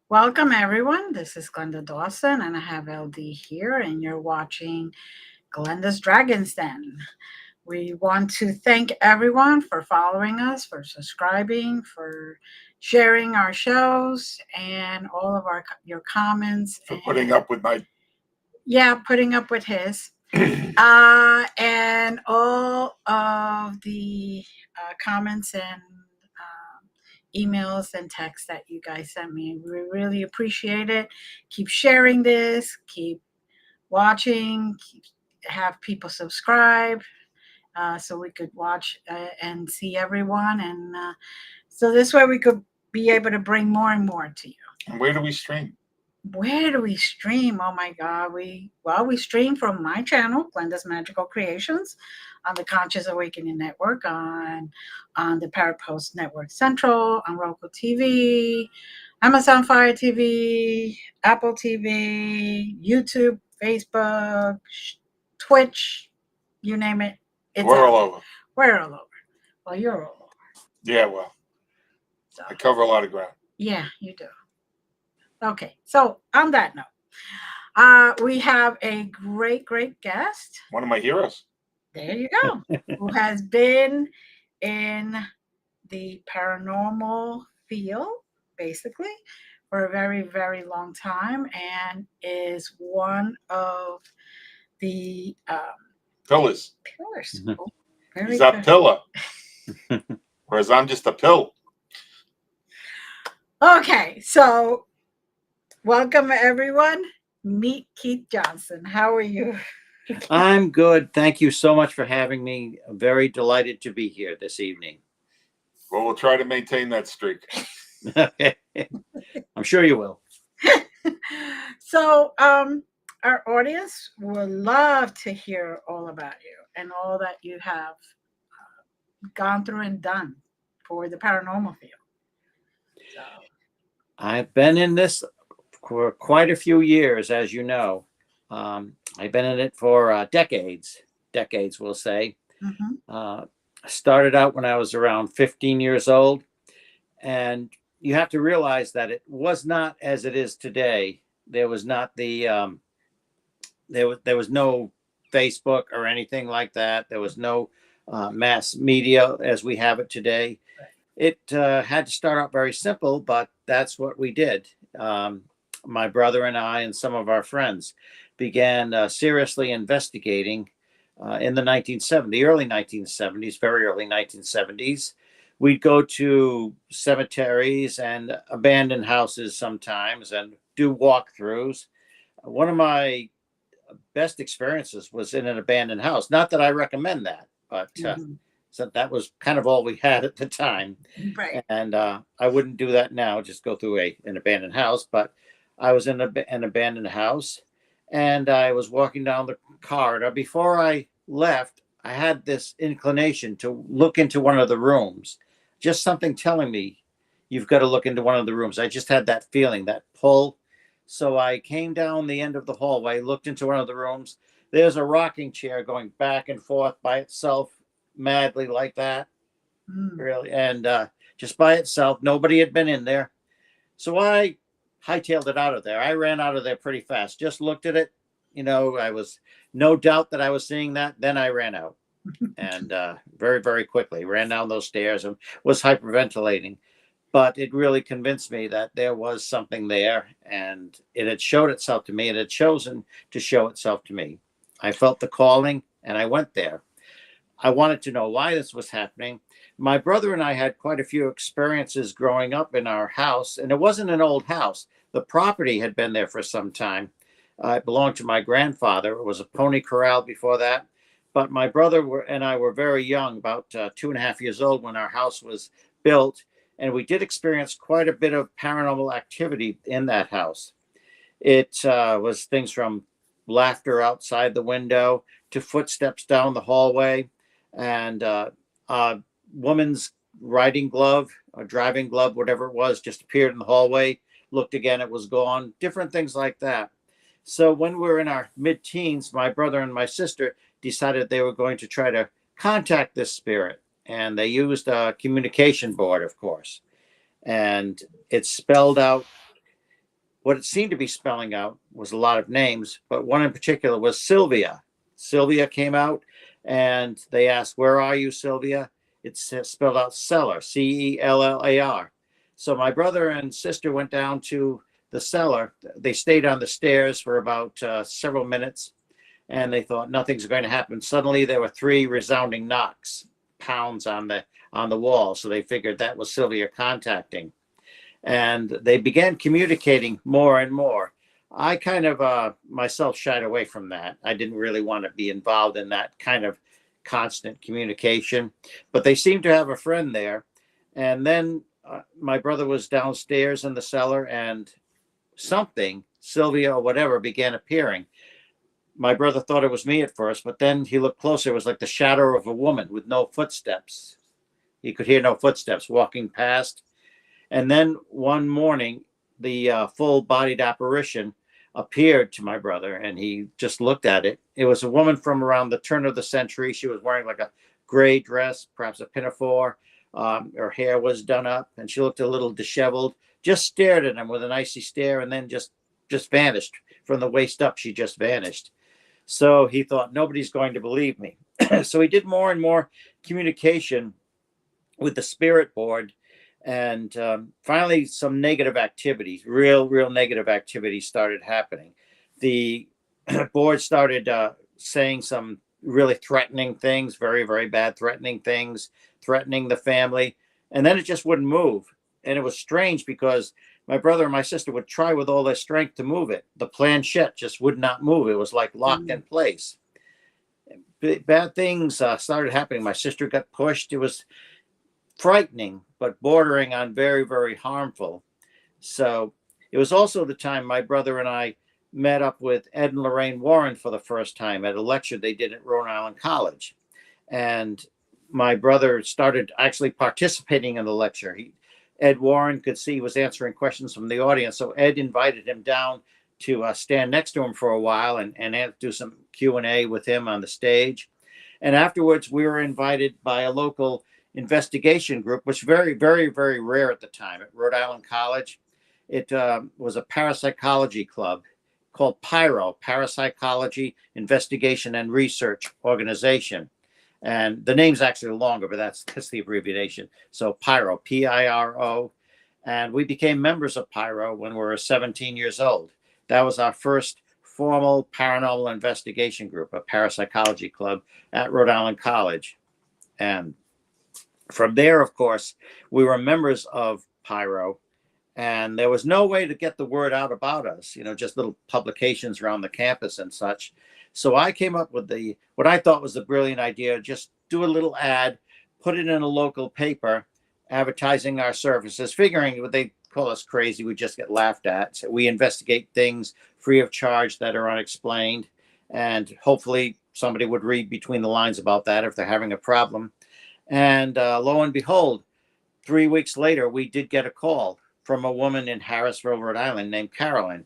Welcome, everyone. This is Glenda Dawson, and I have LD here, and you're watching Glenda's Dragon's Den. We want to thank everyone for following us, for subscribing, for sharing our shows, and all of your comments. For putting up with my putting up with his. And all of the comments and emails and texts that you guys sent me. We really appreciate it. Keep sharing this, keep watching, have people subscribe so we could watch and see everyone. And so this way we could be able to bring more and more to you. And where do we stream? Where do we stream? Oh my God. We stream from my channel, Glenda's Magical Creations, on the Conscious Awakening Network, on the Parapost Network Central, on Roku TV, Amazon Fire TV, Apple TV, YouTube, Facebook, Twitch, you name it. We're all over. We're all over. Well, you're all over. Yeah, well, so, I cover a lot of ground. Yeah, you do. Okay, so on that note, we have a great guest. One of my heroes. There you go. Who has been in the paranormal field, basically, for a very, very long time, and is one of the pillars. Pillars. Oh, he's a pillar. Whereas I'm just a pill. Okay, so welcome, everyone. Meet Keith Johnson. How are you? I'm good. Thank you so much for having me. I'm very delighted to be here this evening. Well, we'll try to maintain that streak. Okay. I'm sure you will. So, our audience would love to hear all about you and all that you have gone through and done for the paranormal field. So. I've been in this for quite a few years, as you know. I've been in it for decades, we'll say. I started out when I was around 15 years old. And you have to realize that it was not as it is today. There was not the, there was no Facebook or anything like that. There was no mass media as we have it today. It had to start out very simple, but that's what we did. My brother and I and some of our friends began seriously investigating in the early 1970s, very early 1970s. We'd go to cemeteries and abandoned houses sometimes and do walkthroughs. One of my best experiences was in an abandoned house. Not that I recommend that, but so that was kind of all we had at the time. Right. And I wouldn't do that now, just go through an abandoned house. But I was in an abandoned house and I was walking down the corridor. Before I left, I had this inclination to look into one of the rooms. Just something telling me, you've got to look into one of the rooms. I just had that feeling, that pull. So I came down the end of the hallway, looked into one of the rooms. There's a rocking chair going back and forth by itself, madly like that. Really. And just by itself, nobody had been in there. So I hightailed it out of there. I ran out of there pretty fast. Just looked at it. You know, I was no doubt that I was seeing that. Then I ran out. And very, very quickly ran down those stairs and was hyperventilating. But it really convinced me that there was something there and it had showed itself to me. It had chosen to show itself to me. I felt the calling and I went there. I wanted to know why this was happening. My brother and I had quite a few experiences growing up in our house, and it wasn't an old house. The property had been there for some time. It belonged to my grandfather. It was a pony corral before that. But my brother and I were very young, about 2.5 years old when our house was built. And we did experience quite a bit of paranormal activity in that house. It was things from laughter outside the window to footsteps down the hallway, and a woman's riding glove or driving glove, whatever it was, just appeared in the hallway, looked again, it was gone, different things like that. So when we were in our mid-teens, my brother and my sister decided they were going to try to contact this spirit. And they used a communication board, of course. And it spelled out what it seemed to be spelling out was a lot of names, but one in particular was Sylvia. Sylvia came out, and they asked, "Where are you, Sylvia?" It's spelled out cellar, Cellar. So my brother and sister went down to the cellar. They stayed on the stairs for about several minutes, and they thought nothing's going to happen. Suddenly, there were three resounding knocks, pounds on the wall. So they figured that was Sylvia contacting, and they began communicating more and more. I kind of myself shied away from that. I didn't really want to be involved in that kind of constant communication, but they seemed to have a friend there. And then my brother was downstairs in the cellar, and something, Sylvia or whatever, began appearing. My brother thought it was me at first, but then he looked closer. It was like the shadow of a woman with no footsteps. He could hear no footsteps walking past. And then one morning, the full-bodied apparition appeared to my brother, and he just looked at it. It was a woman from around the turn of the century. She was wearing like a gray dress, perhaps a pinafore. Her hair was done up, and she looked a little disheveled. Just stared at him with an icy stare, and then just vanished. From the waist up, she just vanished. So he thought, nobody's going to believe me. So he did more and more communication with the spirit board. And finally, some negative activities, real negative activities started happening. The board started saying some really threatening things, very bad threatening things, threatening the family. And then it just wouldn't move. And it was strange because my brother and my sister would try with all their strength to move it. The planchette just would not move. It was like locked in place. Bad things started happening. My sister got pushed. It was frightening, but bordering on very harmful. So it was also the time my brother and I met up with Ed and Lorraine Warren for the first time at a lecture they did at Rhode Island College. And my brother started actually participating in the lecture. Ed Warren could see he was answering questions from the audience. So Ed invited him down to stand next to him for a while and do some Q&A with him on the stage. And afterwards, we were invited by a local investigation group, which very rare at the time at Rhode Island College. It was a parapsychology club called PIRO, Parapsychology Investigation and Research Organization. And the name's actually longer, but that's the abbreviation. So PIRO, PIRO. And we became members of PIRO when we were 17 years old. That was our first formal paranormal investigation group, a parapsychology club at Rhode Island College. And from there, of course, we were members of PIRO, and there was no way to get the word out about us, just little publications around the campus and such. So I came up with what I thought was the brilliant idea, just do a little ad, put it in a local paper, advertising our services, figuring what they call us crazy, we just get laughed at. So we investigate things free of charge that are unexplained, and hopefully somebody would read between the lines about that if they're having a problem. And lo and behold, 3 weeks later, we did get a call from a woman in Harrisville, Rhode Island named Carolyn.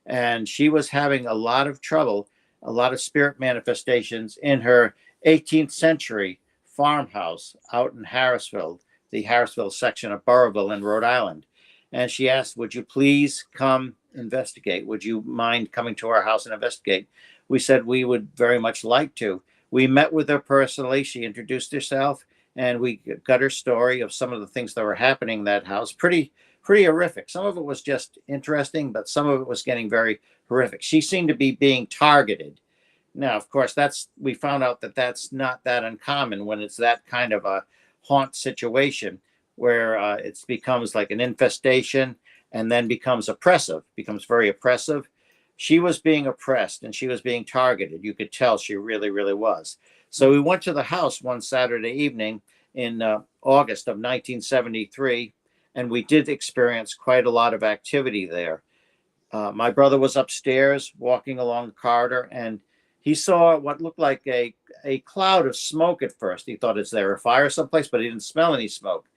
And she was having a lot of trouble, a lot of spirit manifestations in her 18th century farmhouse out in Harrisville, the Harrisville section of Burrillville in Rhode Island. And she asked, would you please come investigate? Would you mind coming to our house and investigate? We said we would very much like to. We met with her personally. She introduced herself, and we got her story of some of the things that were happening in that house. Pretty horrific. Some of it was just interesting, but some of it was getting very horrific. She seemed to be being targeted. Now, of course, we found out that that's not that uncommon when it's that kind of a haunt situation where it becomes like an infestation and then becomes very oppressive. She was being oppressed and she was being targeted. You could tell she really was. So we went to the house one Saturday evening in August of 1973, and we did experience quite a lot of activity there. My brother was upstairs walking along the corridor, and he saw what looked like a cloud of smoke at first. He thought, is there a fire someplace? But he didn't smell any smoke.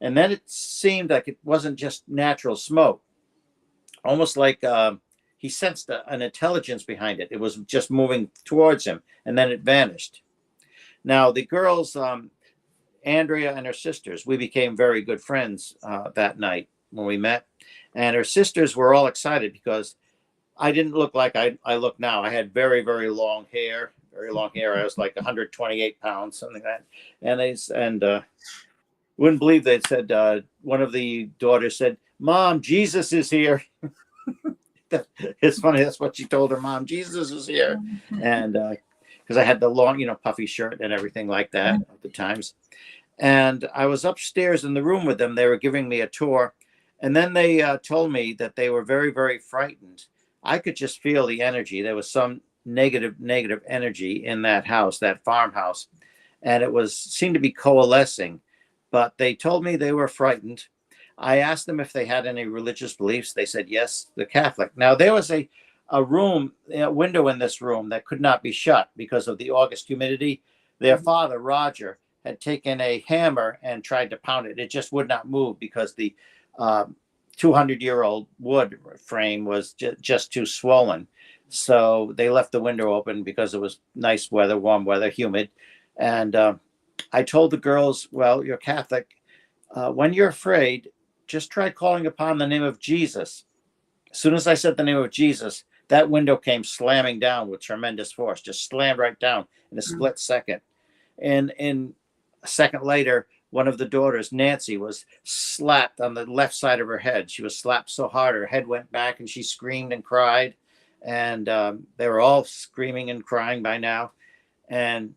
And then it seemed like it wasn't just natural smoke, almost like he sensed an intelligence behind it. It was just moving towards him, and then it vanished. Now, the girls, Andrea and her sisters, we became very good friends that night. when we met, and her sisters were all excited because I didn't look like I look now. I had very, very long hair, very long hair. I was like 128 pounds, something like that. And wouldn't believe they said, one of the daughters said, "Mom, Jesus is here." It's funny. That's what she told her mom. Jesus is here. And because I had the long, puffy shirt and everything like that at the times. And I was upstairs in the room with them. They were giving me a tour. And then they told me that they were very, very frightened. I could just feel the energy. There was some negative energy in that house, that farmhouse. And it seemed to be coalescing. But they told me they were frightened. I asked them if they had any religious beliefs. They said, yes, the Catholic. Now, there was a window in this room that could not be shut because of the August humidity. Their father, Roger, had taken a hammer and tried to pound it. It just would not move because the 200-year-old wood frame was just too swollen. So they left the window open because it was nice weather, warm weather, humid. And I told the girls, well, you're Catholic. When you're afraid, just try calling upon the name of Jesus. As soon as I said the name of Jesus, that window came slamming down with tremendous force, just slammed right down in a split second. And in a second later, one of the daughters, Nancy, was slapped on the left side of her head. She was slapped so hard, her head went back and she screamed and cried. And they were all screaming and crying by now. And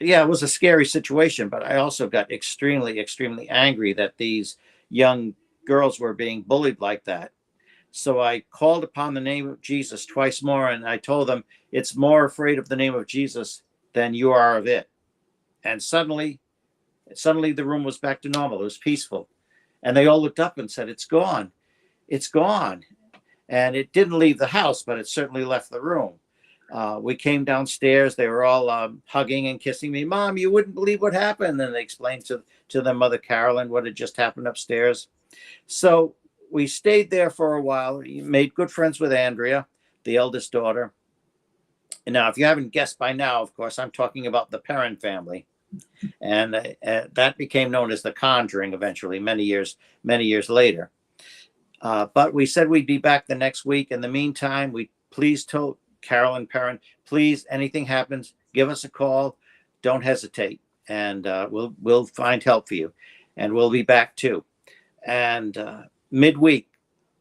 yeah, it was a scary situation, but I also got extremely, extremely angry that these young girls were being bullied like that. So I called upon the name of Jesus twice more, and I told them, it's more afraid of the name of Jesus than you are of it. And suddenly the room was back to normal. It was peaceful. And they all looked up and said, it's gone. It's gone. And it didn't leave the house, but it certainly left the room. We came downstairs. They were all hugging and kissing me. Mom, you wouldn't believe what happened. And they explained to their mother, Carolyn, what had just happened upstairs. So we stayed there for a while. We made good friends with Andrea, the eldest daughter. And now, if you haven't guessed by now, of course, I'm talking about the Perrin family. And that became known as the Conjuring eventually, many years later. But we said we'd be back the next week. In the meantime, we please told Carolyn Perrin, please, anything happens, give us a call. Don't hesitate. And we'll find help for you. And we'll be back too. And midweek,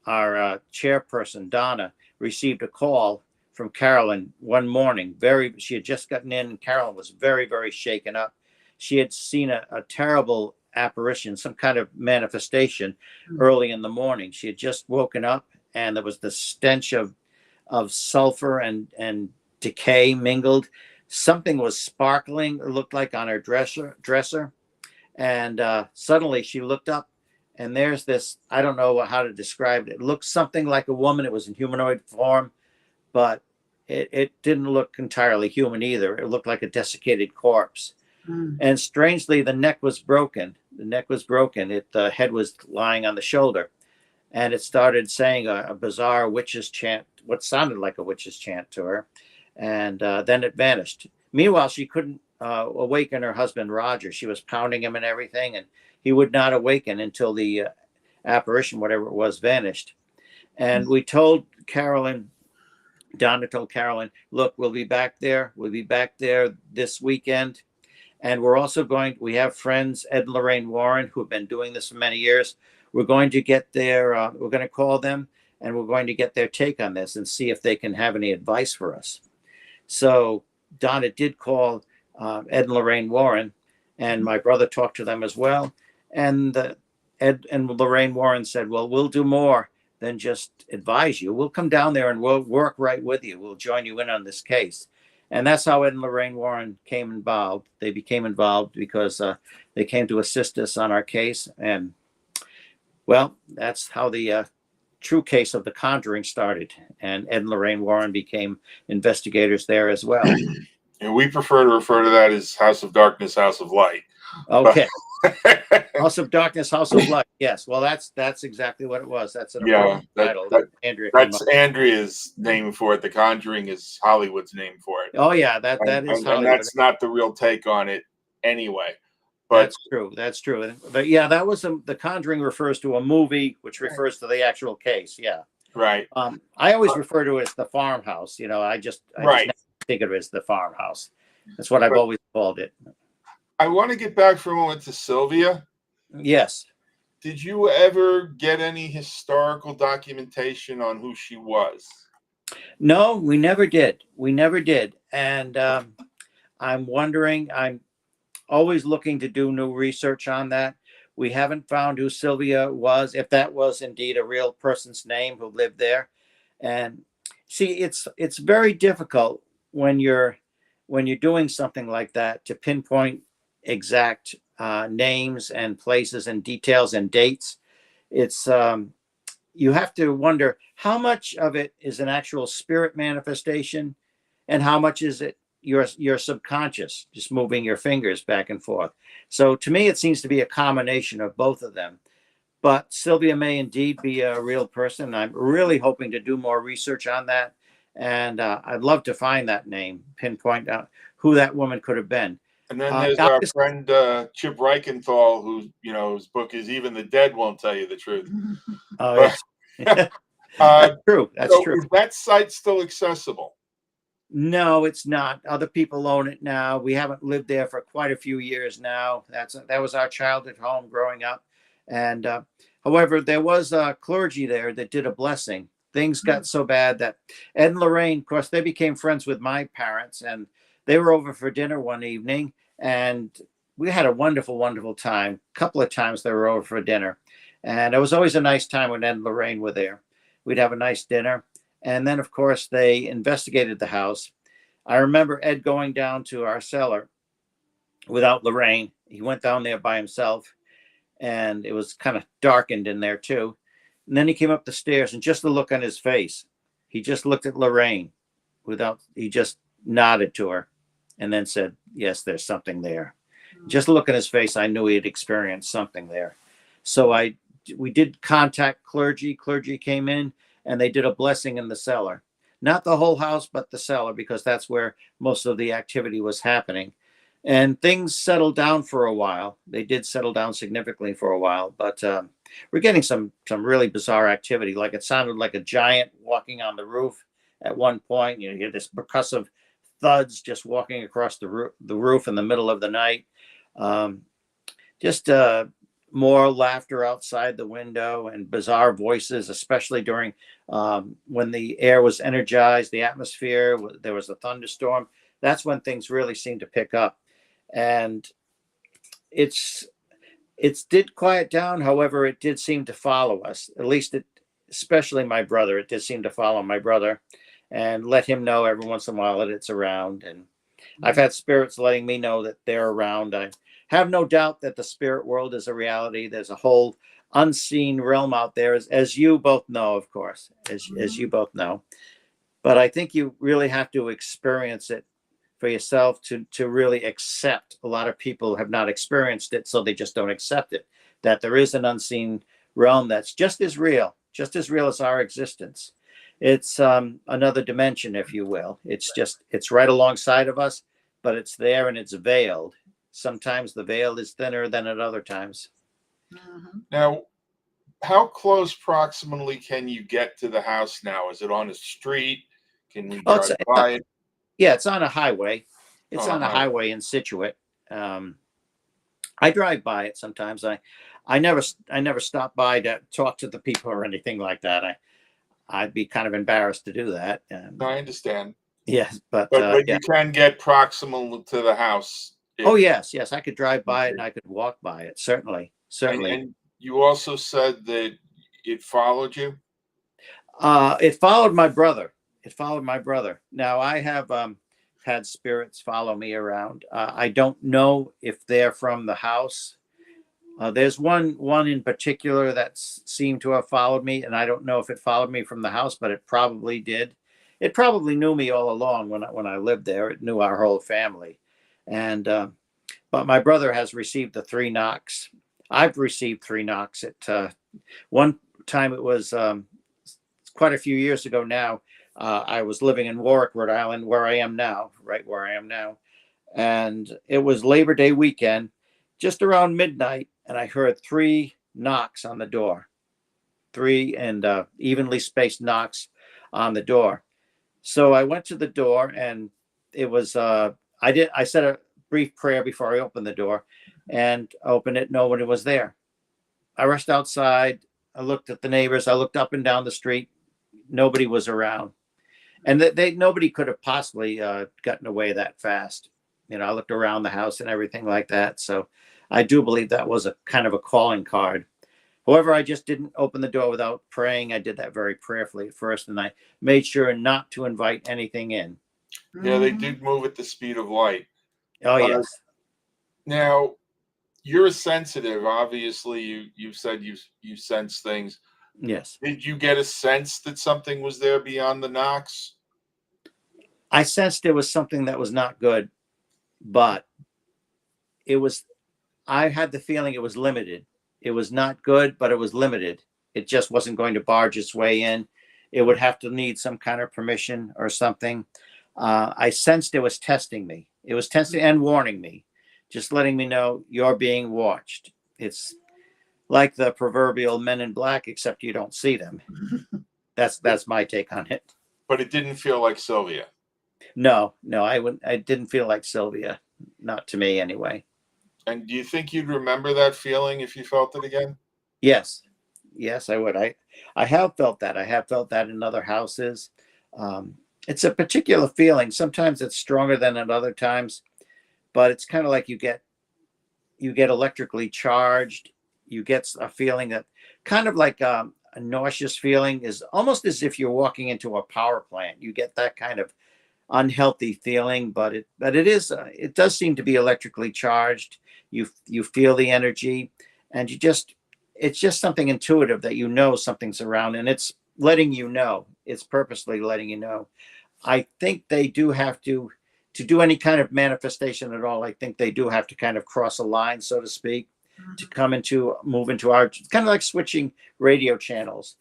our chairperson, Donna, received a call from Carolyn one morning. She had just gotten in, and Carolyn was very, very shaken up. She had seen a terrible apparition, some kind of manifestation early in the morning. She had just woken up, and there was the stench of sulfur and decay mingled. Something was sparkling, it looked like, on her dresser. And suddenly she looked up, and there's this, I don't know how to describe it. It looked something like a woman. It was in humanoid form, but it didn't look entirely human either. It looked like a desiccated corpse. And strangely, the neck was broken. The head was lying on the shoulder. And it started saying a bizarre witch's chant, what sounded like a witch's chant to her. And then it vanished. Meanwhile, she couldn't awaken her husband, Roger. She was pounding him and everything, and he would not awaken until the apparition, whatever it was, vanished. And we told Carolyn, Donna told Carolyn, look, we'll be back there. We'll be back there this weekend. And we have friends, Ed and Lorraine Warren, who have been doing this for many years. We're going to get we're going to call them, and we're going to get their take on this and see if they can have any advice for us. So Donna did call Ed and Lorraine Warren, and my brother talked to them as well. And Ed and Lorraine Warren said, well, we'll do more than just advise you. We'll come down there and we'll work right with you. We'll join you in on this case. And that's how Ed and Lorraine Warren came involved. They became involved because they came to assist us on our case. And, well, that's how the true case of The Conjuring started. And Ed and Lorraine Warren became investigators there as well. And we prefer to refer to that as House of Darkness, House of Light. Okay. House of Darkness, House of Light. Yes. Well, that's exactly what it was. That's an title that Andrea came up with. Andrea's name for it. The Conjuring is Hollywood's name for it. Oh yeah, that is Hollywood. And that's not the real take on it anyway. But That's true. That's true. But yeah, that was The Conjuring refers to a movie, which Right. refers to the actual case. Yeah. right, I always refer to it as the farmhouse. You know, I just right. never think of it as the farmhouse. That's what I've But always called it. I want to get back for a moment to Sylvia. Yes. Did you ever get any historical documentation on who she was? No, we never did. We never did. And I'm wondering, I'm always looking to do new research on that. We haven't found who Sylvia was, if that was indeed a real person's name who lived there. And see, it's very difficult when you're doing something like that to pinpoint exact names and places and details and dates. It's You have to wonder how much of it is an actual spirit manifestation and how much is it your subconscious just moving your fingers back and forth. So to me it seems to be a combination of both of them, but Sylvia may indeed be a real person. I'm really hoping to do more research on that, and I'd love to find that name, pinpoint out who that woman could have been. And then there's our Obviously, friend Chip Reichenthal, who, his book is Even the Dead Won't Tell You the Truth. oh But, yes. uh, That's true. That's so true. is that site still accessible? No, it's not. Other people own it now. We haven't lived there for quite a few years now. That was our childhood home growing up. And however, there was a clergy there that did a blessing. Things got so bad that Ed and Lorraine, of course, they became friends with my parents, and they were over for dinner one evening, and we had a wonderful, wonderful time. A couple of times they were over for dinner, and it was always a nice time when Ed and Lorraine were there. We'd have a nice dinner. And then, of course, they investigated the house. I remember Ed going down to our cellar without Lorraine. He went down there by himself, and it was kind of darkened in there, too. And then he came up the stairs, and just the look on his face, he just looked at Lorraine he just nodded to her and then said, "Yes, there's something there." Just a look on his face, I knew he had experienced something there. So we did contact clergy. Clergy came in and they did a blessing in the cellar. Not the whole house, but the cellar, because that's where most of the activity was happening. And things settled down for a while. They did settle down significantly for a while, but we're getting some really bizarre activity. Like it sounded like a giant walking on the roof at one point. You hear this percussive thuds just walking across the roof in the middle of the night. Just more laughter outside the window and bizarre voices, especially during when the air was energized, the atmosphere, there was a thunderstorm. That's when things really seemed to pick up. And it's did quiet down. However, it did seem to follow us, at least especially my brother. It did seem to follow my brother and let him know every once in a while that it's around. And I've had spirits letting me know that they're around. I have no doubt that the spirit world is a reality. There's a whole unseen realm out there, as you both know, of course, as you both know. But I think you really have to experience it for yourself to really accept. A lot of people have not experienced it, so they just don't accept it, that there is an unseen realm that's just as real as our existence. It's another dimension, if you will. It's right alongside of us, but it's there and it's veiled. Sometimes the veil is thinner than at other times. Now, how close proximately can you get to the house now? Is it on a street? Can we Oh, drive by it? yeah, it's on a highway. It's On a on a highway in Situate. I drive by it sometimes. I never stop by to talk to the people or anything like that. I'd be kind of embarrassed to do that. I understand. Yes, but But yeah. you can get proximal to the house. Oh yes, I could drive by it and I could walk by it. Certainly. And you also said that it followed you? It followed my brother. Now I have had spirits follow me around. I don't know if they're from the house. There's one in particular that seemed to have followed me, and I don't know if it followed me from the house, but it probably did. It probably knew me all along when I lived there. It knew our whole family, and but my brother has received the 3 knocks. I've received 3 knocks. At one time, it was quite a few years ago now. I was living in Warwick, Rhode Island, where I am now, right where I am now, and it was Labor Day weekend. just around midnight, and I heard 3 knocks on the door, 3 and evenly spaced knocks on the door. So I went to the door, and it was I said a brief prayer before I opened the door, and opened it. Nobody was there. I rushed outside. I looked at the neighbors. I looked up and down the street. Nobody was around, and nobody could have possibly gotten away that fast. I looked around the house and everything like that. So I do believe that was a kind of a calling card. However, I just didn't open the door without praying. I did that very prayerfully at first, and I made sure not to invite anything in. Yeah, they did move at the speed of light. Oh, yes. Now, you're sensitive. Obviously, you said you sense things. Yes. Did you get a sense that something was there beyond the knocks? I sensed there was something that was not good, but I had the feeling it was limited. It was not good, but it was limited. It just wasn't going to barge its way in. It would have to need some kind of permission or something. I sensed it was testing me. It was testing and warning me, just letting me know you're being watched. It's like the proverbial men in black, except you don't see them. That's my take on it. But it didn't feel like Sylvia. No, I didn't feel like Sylvia. Not to me anyway. And do you think you'd remember that feeling if you felt it again? Yes, I would. I have felt that. I have felt that in other houses. It's a particular feeling. Sometimes it's stronger than at other times, but it's kind of like you get electrically charged. You get a feeling that kind of like a nauseous feeling, is almost as if you're walking into a power plant. You get that kind of unhealthy feeling, but it does seem to be electrically charged. You feel the energy, and it's just something intuitive that something's around, and it's letting you know. It's purposely letting you know. I think they do have to do any kind of manifestation at all. I think they do have to kind of cross a line, so to speak, to move into our, kind of like switching radio channels.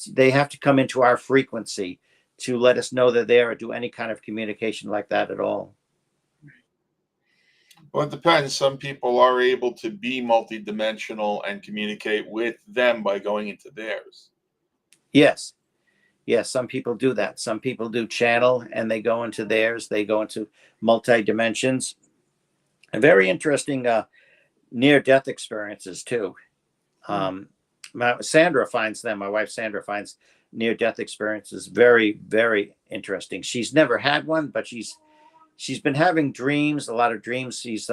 They have to come into our frequency to let us know they're there, or do any kind of communication like that at all. Well, it depends. Some people are able to be multidimensional and communicate with them by going into theirs. Yes. Some people do that. Some people do channel and they go into theirs. They go into multi dimensions. A very interesting near-death experiences too. Sandra finds them. My wife Sandra finds near-death experiences very, very interesting. She's never had one, but she's been having dreams, a lot of dreams. She's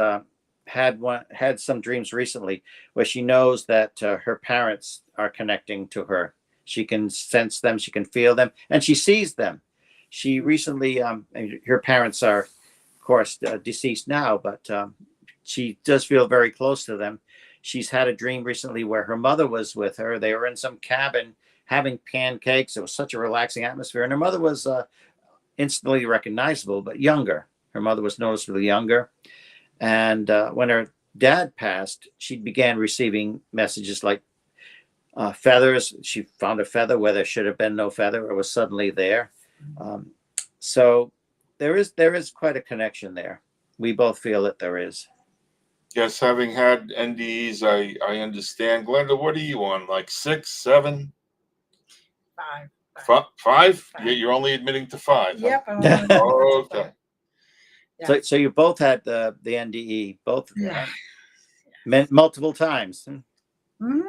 had some dreams recently where she knows that her parents are connecting to her. She can sense them, she can feel them, and she sees them. She recently, her parents are, of course, deceased now, but she does feel very close to them. She's had a dream recently where her mother was with her. They were in some cabin having pancakes. It was such a relaxing atmosphere, and her mother was instantly recognizable, but younger. Her mother was noticeably younger. And when her dad passed, she began receiving messages like feathers. She found a feather where there should have been no feather. It was suddenly there. So there is quite a connection there. We both feel that there is. Yes, having had NDEs, I understand. Glenda, what are you on? Like 6, 7? 5. 5? Yeah, you're only admitting to 5. Yep. Huh? Okay. Yeah. So you both had the NDE, both multiple times. Mm-hmm.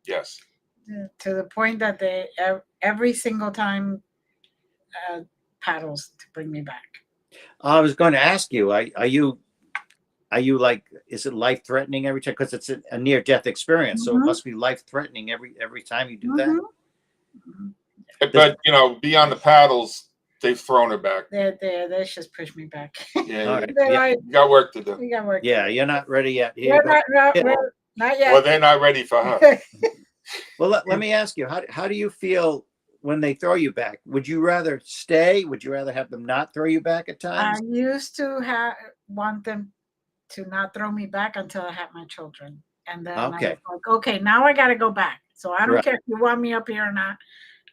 Yes. To the point that they every single time paddles to bring me back. I was going to ask you, are you like, is it life threatening every time? Because it's a near death experience, so it must be life threatening every time you do that. But beyond the paddles, they've thrown her back. They just push me back. Yeah, right. You got work to do. You got work. Yeah, you're not ready yet. We're not yet. Well, they're not ready for her. Well, let me ask you, how do you feel when they throw you back? Would you rather stay? Would you rather have them not throw you back at times? I used to want them to not throw me back until I had my children. And then Okay. I was like, okay, now I got to go back. So I don't Right. care if you want me up here or not.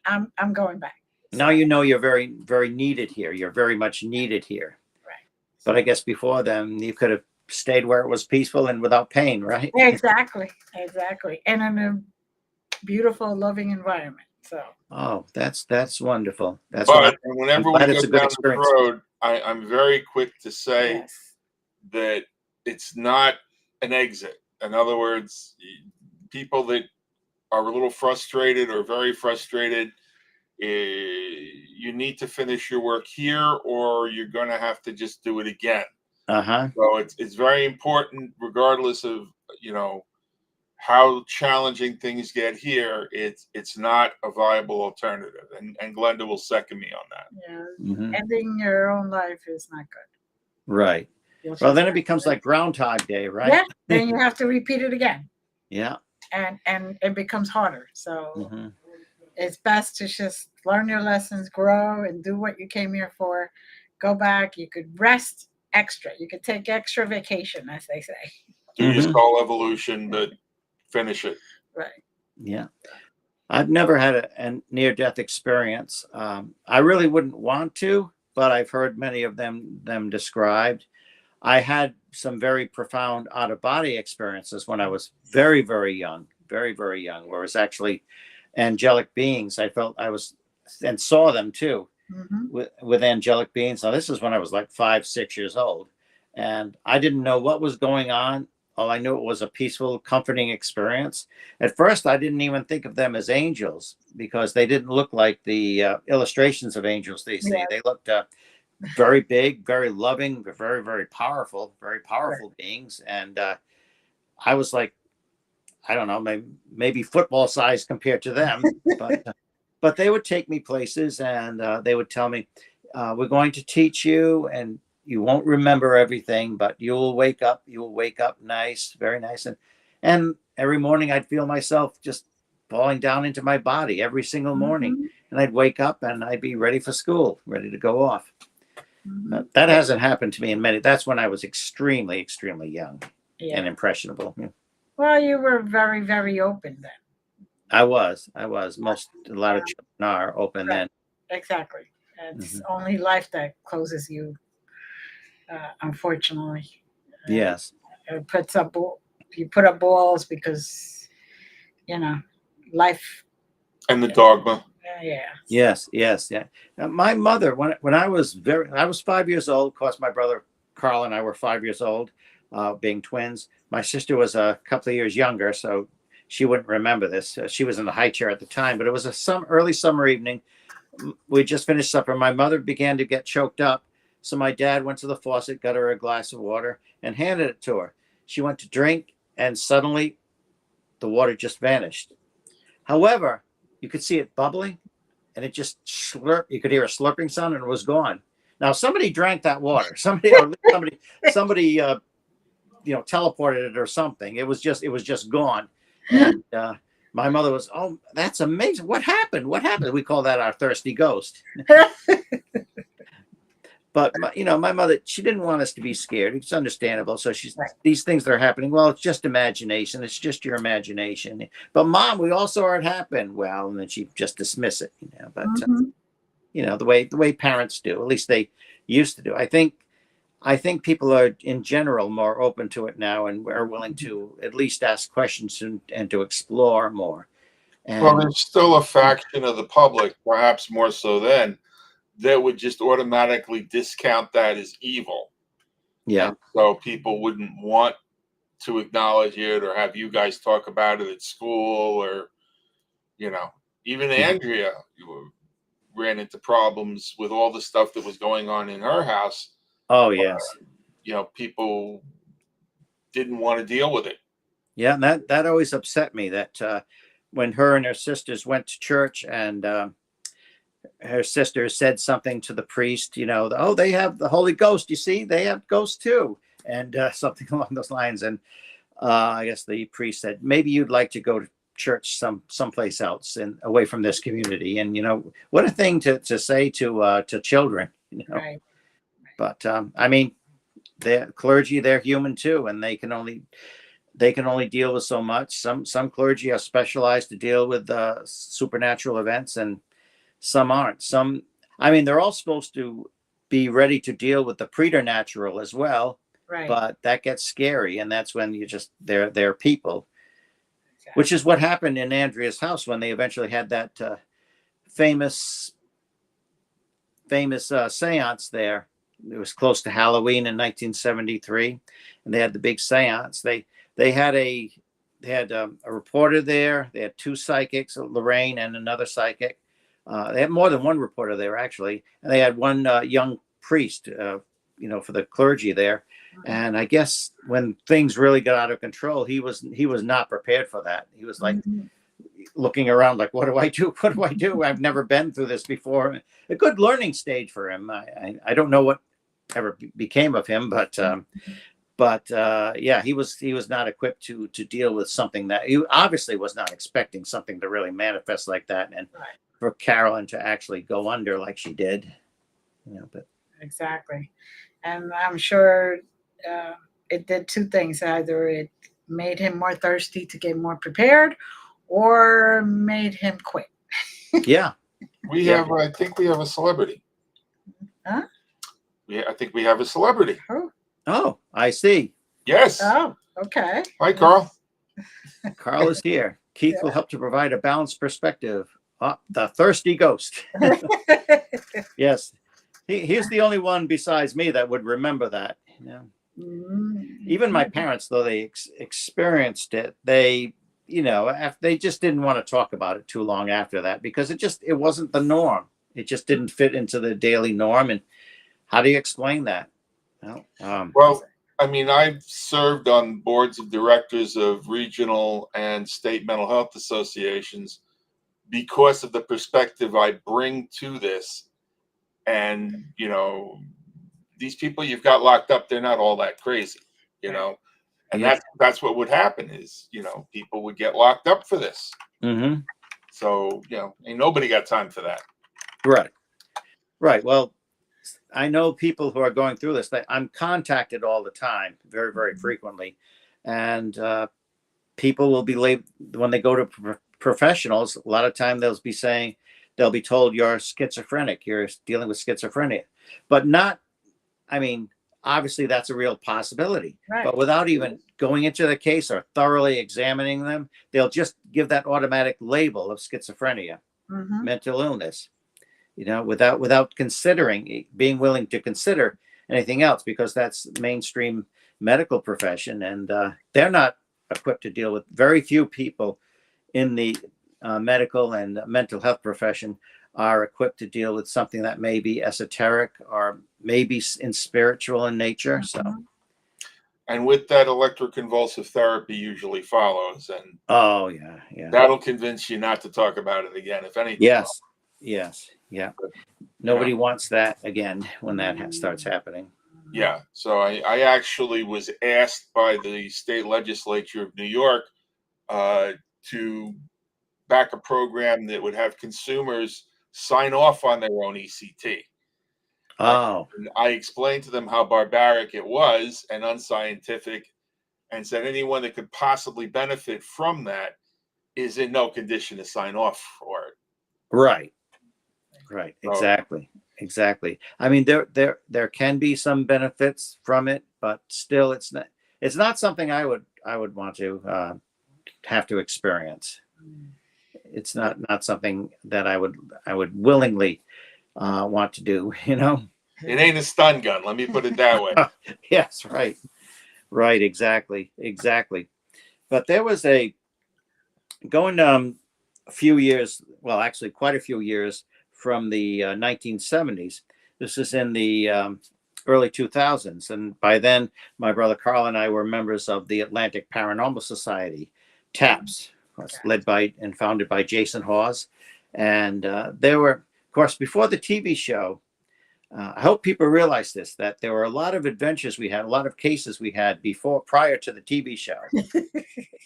I'm going back. Now you know you're very, very needed here. You're very much needed here. Right. But I guess before then, you could have stayed where it was peaceful and without pain, right? Exactly, exactly, and in a beautiful, loving environment. So Oh, that's wonderful. That's what But I'm whenever we glad go it's a good down this experience. road, I'm very quick to say yes, that it's not an exit. In other words, people that are a little frustrated or very frustrated, you need to finish your work here, or you're going to have to just do it again. Uh-huh. So it's very important, regardless of how challenging things get here. It's not a viable alternative, and Glenda will second me on that. yeah. Hmm. Ending your own life is not good. Right. You'll Well, just then it have becomes to, like Groundhog Day, right? yeah. Then you have to repeat it again, Yeah. and it becomes harder. So Hmm. it's best to just learn your lessons, grow, and do what you came here for. Go back. You could rest extra. You could take extra vacation, as they say. Do your Hmm. soul evolution, but finish it. Right. Yeah. I've never had a near-death experience. I really wouldn't want to, but I've heard many of them described. I had some very profound out-of-body experiences when I was very, very young, very, very young, where it was actually angelic beings. I felt I was and saw them too Mm-hmm. with angelic beings. Now this is when I was like 5, 6 years old, and I didn't know what was going on. All I knew it was a peaceful, comforting experience. At first, I didn't even think of them as angels because they didn't look like the illustrations of angels they see. Yeah. They looked very big, very loving, very, very Right. powerful beings. And I was like, I don't know, maybe football size compared to them, but they would take me places and they would tell me, "We're going to teach you, and you won't remember everything, but you'll wake up. You'll wake up nice, very nice." And every morning I'd feel myself just falling down into my body every single morning, Mm-hmm. and I'd wake up and I'd be ready for school, ready to go off. Mm-hmm. That hasn't happened to me in many. That's when I was extremely, extremely young Yeah. and impressionable. Yeah. Well, you were very, very open then. I was. A lot of Yeah. children are open Right. then. Exactly. It's Hmm. only life that closes you, unfortunately. Uh, Yes. it puts up, you put up walls because, you know, life, And the dogma. yeah. Yes, yes, yeah. My mother, when I was 5 years old. Of course, my brother Carl and I were 5 years old, being twins. My sister was a couple of years younger, so she wouldn't remember this. She was in the high chair at the time, but it was some early summer evening. We just finished supper. My mother began to get choked up, so my dad went to the faucet, got her a glass of water, and handed it to her. She went to drink, and suddenly the water just vanished. However, you could see it bubbling and it just slurped. You could hear a slurping sound, and it was gone. Now somebody drank that water. Somebody, teleported it or something. It was just gone. And my mother was, "Oh, that's amazing! What happened? What happened?" We call that our thirsty ghost. But my mother, she didn't want us to be scared. It's understandable. So Right. these things that are happening. Well, it's just imagination. It's just your imagination. But mom, we all saw it happen. Well, and then she just dismiss it. But Mm-hmm. the way parents do. At least they used to do. I think people are in general more open to it now and are willing to at least ask questions and to explore more. Well, And there's still a faction of the public, perhaps more so then, that would just automatically discount that as evil. yeah, And so people wouldn't want to acknowledge it or have you guys talk about it at school, or, you know, even mhm. Andrea ran into problems with all the stuff that was going on in her house. Oh yes, People didn't want to deal with it. yeah. And that always upset me that when her and her sisters went to church and her sister said something to the priest, oh, they have the Holy Ghost. You see, they have ghosts too, and something along those lines. And I guess the priest said, maybe you'd like to go to church someplace else and away from this community. And what a thing to say to children. Right. But I mean, the clergy, they're human too, and they can only deal with so much. Some clergy are specialized to deal with supernatural events, and some aren't. I mean, they're all supposed to be ready to deal with the preternatural as well, Right. but that gets scary, and that's when you just they're people, Exactly. which is what happened in Andrea's house when they eventually had that famous seance there. It was close to Halloween in 1973, and they had the big seance. They had a reporter there. They had two psychics, Lorraine and another psychic. They had more than one reporter there, actually, and they had one young priest, for the clergy there. And I guess when things really got out of control, he was not prepared for that. He was like looking around like, what do I do? What do I do? I've never been through this before. A good learning stage for him. I don't know what ever became of him, but yeah, he was not equipped to deal with something that he obviously was not expecting something to really manifest like that, and Right. for Carolyn to actually go under like she did, but Exactly. And I'm sure it did two things. Either it made him more thirsty to get more prepared, or made him quit. yeah. I think we have a celebrity. Huh? Yeah, I think we have a celebrity. Oh, I see. Yes. Oh, okay. Hi, Carl. Carl is here. Keith will help to provide a balanced perspective. The thirsty ghost. Yes. He's the only one besides me that would remember that. Even my parents, though they experienced it, they they just didn't want to talk about it too long after that, because it wasn't the norm. It just didn't fit into the daily norm. And how do you explain that? Well, I mean, I've served on boards of directors of regional and state mental health associations because of the perspective I bring to this. And, these people you've got locked up, they're not all that crazy, and Yeah. that's what would happen is, people would get locked up for this. Mm-hmm. So, ain't nobody got time for that. Right. Well, I know people who are going through this. I'm contacted all the time, very, very frequently. And people will be when they go to professionals, a lot of time they'll be told you're schizophrenic, you're dealing with schizophrenia, but not, obviously that's a real possibility, Right. but without even going into the case or thoroughly examining them, they'll just give that automatic label of schizophrenia, mental illness, without being willing to consider anything else, because that's mainstream medical profession, and they're not equipped to deal with. Very few people in the medical and mental health profession are equipped to deal with something that may be esoteric or maybe spiritual in nature. So, and with that, electroconvulsive therapy usually follows, and oh yeah, that'll convince you not to talk about it again, if anything. Yes, yeah. Nobody wants that again when that starts happening. Yeah. So I actually was asked by the state legislature of New York to back a program that would have consumers sign off on their own ECT. Oh. And I explained to them how barbaric it was and unscientific, and said anyone that could possibly benefit from that is in no condition to sign off for it. Right. Exactly. I mean, there can be some benefits from it, but still, it's not something I would want to have to experience. It's not something that I would willingly want to do. It ain't a stun gun. Let me put it that way. Yes, right, exactly. But there was going a few years, well, actually quite a few years from the 1970s. This is in the early 2000s, and by then my brother Carl and I were members of the Atlantic Paranormal Society, TAPS, led by and founded by Jason Hawes. And there were, of course, before the TV show, I hope people realize this, that there were a lot of adventures we had, a lot of cases we had prior to the TV show.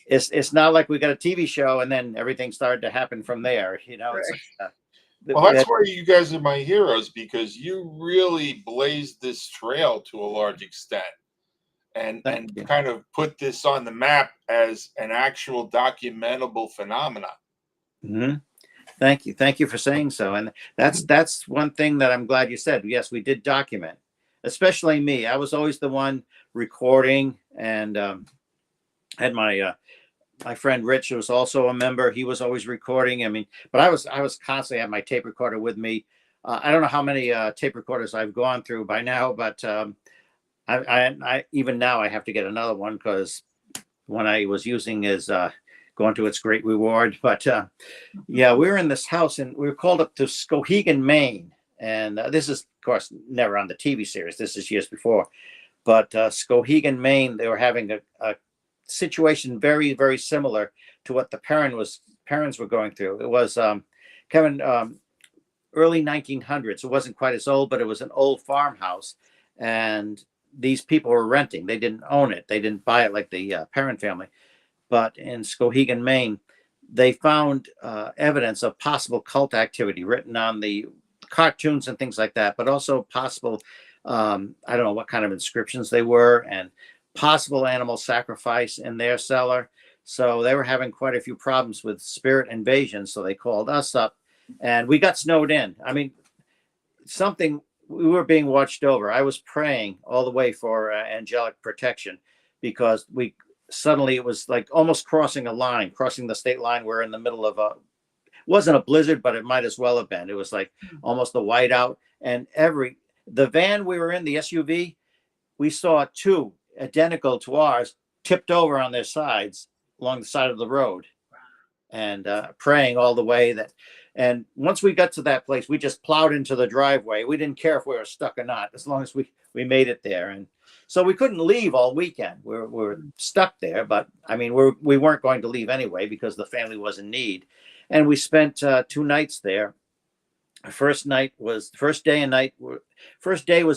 It's not like we got a TV show and then everything started to happen from there. Right. Well, that's why you guys are my heroes, because you really blazed this trail to a large extent, and kind of put this on the map as an actual documentable phenomena. Mm-hmm. Thank you for saying so. And that's one thing that I'm glad you said. Yes, we did document, especially me. I was always the one recording, and had my friend Rich, who was also a member. He was always recording. I mean, but I was constantly had my tape recorder with me. I don't know how many tape recorders I've gone through by now, but I even now I have to get another one because one I was using is going to its great reward. But yeah, we were in this house and we were called up to Skowhegan, Maine. And this is, of course, never on the TV series. This is years before. But Skowhegan, Maine, they were having a situation very, very similar to what the parents were going through. It was Kevin, early 1900s. It wasn't quite as old, but it was an old farmhouse. And these people were renting. They didn't own it. They didn't buy it like the parent family. But in Skowhegan, Maine, they found evidence of possible cult activity written on the cartoons and things like that, but also possible, I don't know what kind of inscriptions they were, and possible animal sacrifice in their cellar. So they were having quite a few problems with spirit invasion. So they called us up and we got snowed in. I mean, we were being watched over. I was praying all the way for angelic protection because it was like almost crossing the state line. We're in the middle of wasn't a blizzard, but it might as well have been. It was like almost a whiteout. And the van we were in, the SUV, we saw two identical to ours tipped over on their sides along the side of the road, and praying all the way and once we got to that place, we just plowed into the driveway. We didn't care if we were stuck or not, as long as we made it there. And so we couldn't leave all weekend. We were stuck there, but I mean, we weren't going to leave anyway because the family was in need. And we spent 2 nights there. First day was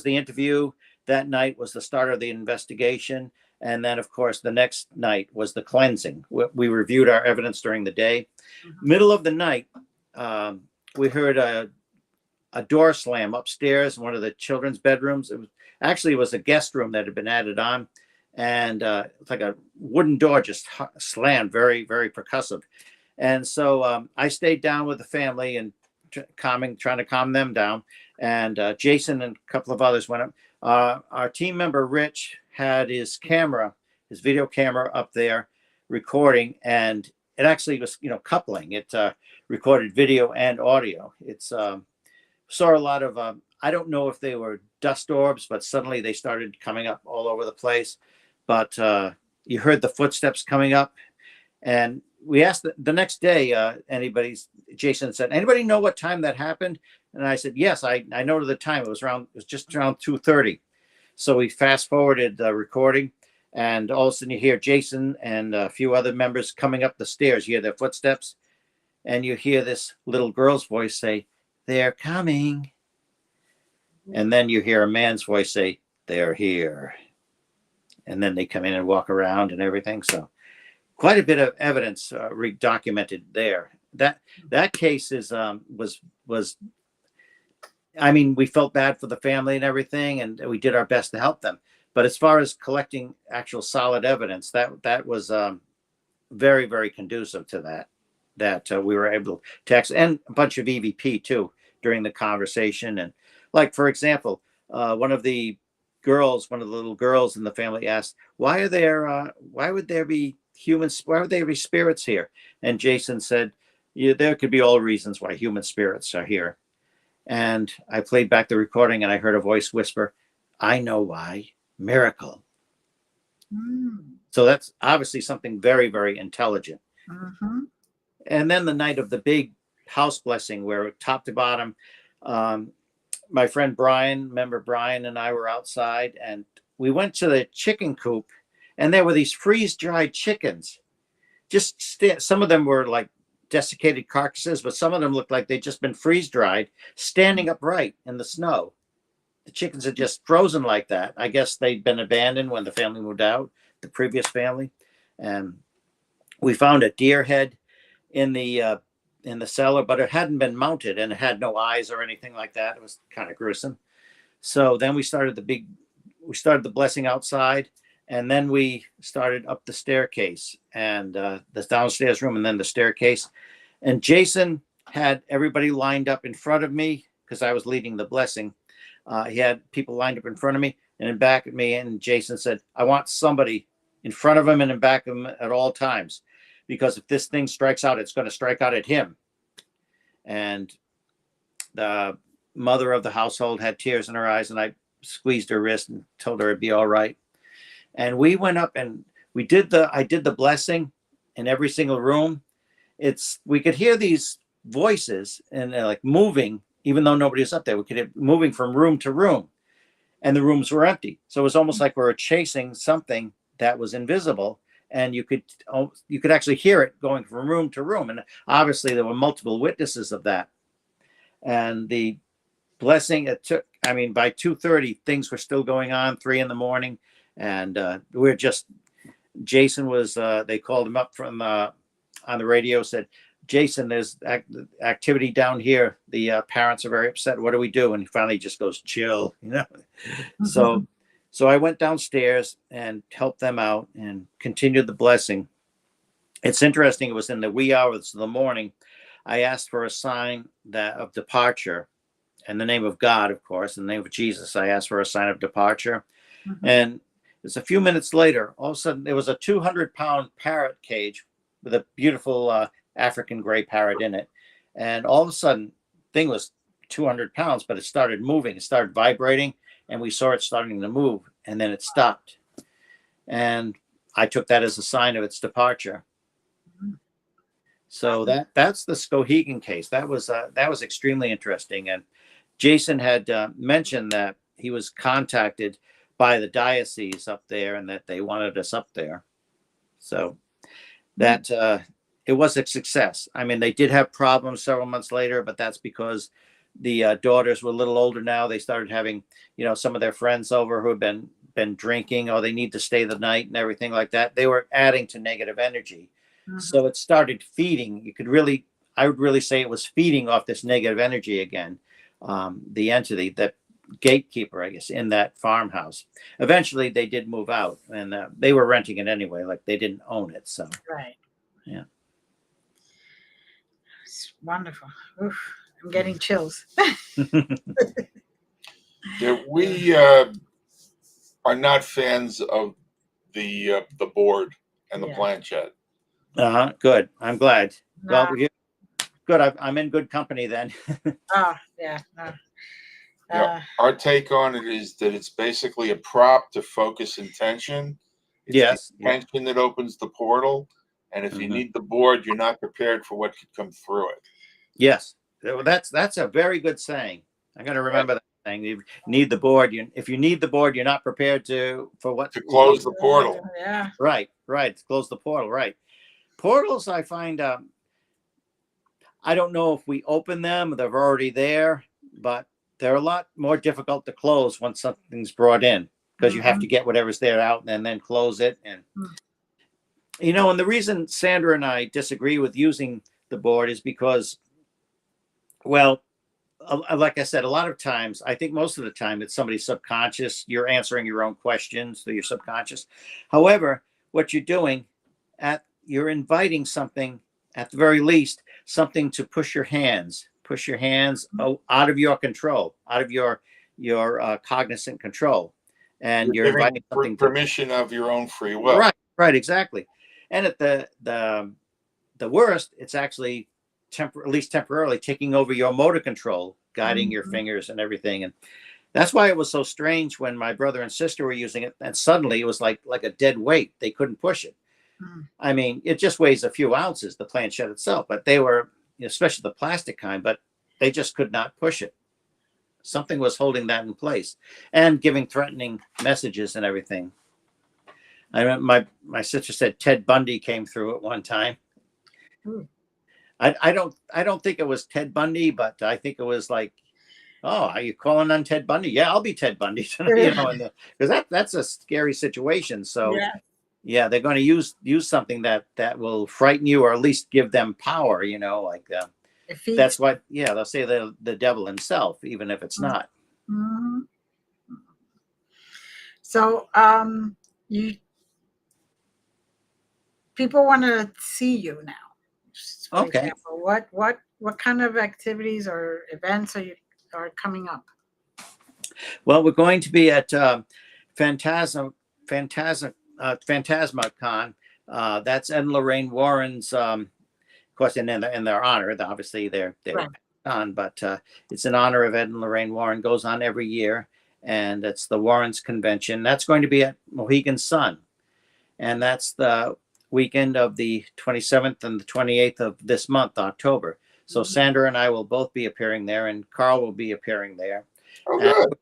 the interview. That night was the start of the investigation. And then, of course, the next night was the cleansing. We reviewed our evidence during the day. Middle of the night, we heard a door slam upstairs in one of the children's bedrooms. It was a guest room that had been added on. And it's like a wooden door just slammed, very, very percussive. And so I stayed down with the family and trying to calm them down. And Jason and a couple of others went up. Our team member, Rich, had his video camera up there recording, and it actually was, coupling. It recorded video and audio. It's saw a lot of, I don't know if they were dust orbs, but suddenly they started coming up all over the place. But you heard the footsteps coming up, and we asked the next day, Jason said, anybody know what time that happened? And I said, yes, I know the time. It was just around 2:30. So we fast forwarded the recording, and all of a sudden you hear Jason and a few other members coming up the stairs. You hear their footsteps, and you hear this little girl's voice say, "They're coming." And then you hear a man's voice say, "They're here." And then they come in and walk around and everything. So quite a bit of evidence documented there. That case was I mean, we felt bad for the family and everything, and we did our best to help them. But as far as collecting actual solid evidence, that was very, very conducive to that we were able to and a bunch of EVP too during the conversation. And like, for example, one of the little girls in the family asked, why would there be spirits here? And Jason said, there could be all reasons why human spirits are here. And I played back the recording and I heard a voice whisper, "I know why. Miracle." So that's obviously something very, very intelligent. And then the night of the big house blessing, where top to bottom, my friend Brian and I were outside, and we went to the chicken coop, and there were these freeze-dried chickens. Some of them were like desiccated carcasses, but some of them looked like they'd just been freeze-dried, standing upright in the snow. The chickens had just frozen like that. I guess they'd been abandoned when the family moved out, the previous family. And we found a deer head in the cellar, but it hadn't been mounted, and it had no eyes or anything like that. It was kind of gruesome. So then we started the blessing outside, and then we started up the staircase and the downstairs room, and then the staircase. And Jason had everybody lined up in front of me because I was leading the blessing. He had people lined up in front of me and in back of me. And Jason said, I want somebody in front of him and in back of him at all times, because if this thing strikes out, it's going to strike out at him. And the mother of the household had tears in her eyes, and I squeezed her wrist and told her it'd be all right. And we went up and I did the blessing in every single room. We could hear these voices and they're like moving, even though nobody was up there. We could hear moving from room to room, and the rooms were empty. So it was almost like we were chasing something that was invisible, and you could actually hear it going from room to room. And obviously there were multiple witnesses of that. And the blessing, it took, I mean, by 2:30 things were still going on, 3 a.m. And we're just, Jason was, they called him up from on the radio, said, Jason, there's activity down here. The parents are very upset. What do we do? And he finally just goes, chill, you know. Mm-hmm. So I went downstairs and helped them out and continued the blessing. It's interesting. It was in the wee hours of the morning. I asked for a sign of departure, in the name of God, of course, in the name of Jesus. I asked for a sign of departure. Mm-hmm. And it's a few minutes later, all of a sudden there was a 200-pound parrot cage with a beautiful African gray parrot in it. And all of a sudden, thing was 200 pounds, but it started moving. It started vibrating, and we saw it starting to move, and then it stopped. And I took that as a sign of its departure. So that's the Skowhegan case. That was extremely interesting. And Jason had mentioned that he was contacted by the diocese up there and that they wanted us up there. So that it was a success. I mean, they did have problems several months later, but that's because the daughters were a little older now. They started having, some of their friends over who had been drinking, or they need to stay the night and everything like that. They were adding to negative energy. Mm-hmm. So it started feeding. I would really say it was feeding off this negative energy again. The entity, that gatekeeper, I guess, in that farmhouse. Eventually they did move out, and they were renting it anyway, like they didn't own it. So right. Yeah. It's wonderful. Oof, I'm getting chills. Yeah, we are not fans of the board and the planchette. Good. I'm glad. No. Well, good. I'm in good company then. Oh, yeah. No. Our take on it is that it's basically a prop to focus intention. It's yes. the intention that opens the portal. And if you need the board, you're not prepared for what could come through it. Yes. That's a very good saying. I'm going to remember that saying. You need the board. If you need the board, you're not prepared to close the portal. Yeah. Right. To close the portal. Right. Portals, I find, I don't know if we open them, they're already there, but they're a lot more difficult to close once something's brought in, because you have to get whatever's there out and then close it. And and the reason Sandra and I disagree with using the board is because, well, like I said, a lot of times, I think most of the time, it's somebody's subconscious. You're answering your own questions through your subconscious. However, what you're doing, you're inviting something, at the very least, something to push your hands out of your control, out of your cognizant control, and you're inviting something permission of your own free will. Right, exactly. And at the worst, it's actually at least temporarily taking over your motor control, guiding your fingers and everything. And that's why it was so strange when my brother and sister were using it, and suddenly it was like a dead weight. They couldn't push it. I mean, it just weighs a few ounces, the planchette itself, but they were, especially the plastic kind, but they just could not push it. Something was holding that in place and giving threatening messages and everything. I remember my sister said Ted Bundy came through at one time. I don't think it was Ted Bundy, but I think it was like, oh, are you calling on Ted Bundy? Yeah, I'll be Ted Bundy. Because that's a scary situation. So yeah, they're going to use something that will frighten you, or at least give them power. That's what. Yeah, they'll say the devil himself, even if it's not. Mm-hmm. So people want to see you now. For example, what kind of activities or events are coming up? Well, we're going to be at Phantasma Con. That's Ed and Lorraine Warren's, of course, in their honor. Obviously, they're Right. on, but it's in honor of Ed and Lorraine Warren. Goes on every year, and it's the Warrens Convention. That's going to be at Mohegan Sun, and that's the weekend of the 27th and the 28th of this month, October. So Sandra and I will both be appearing there, and Carl will be appearing there. Oh, And, good.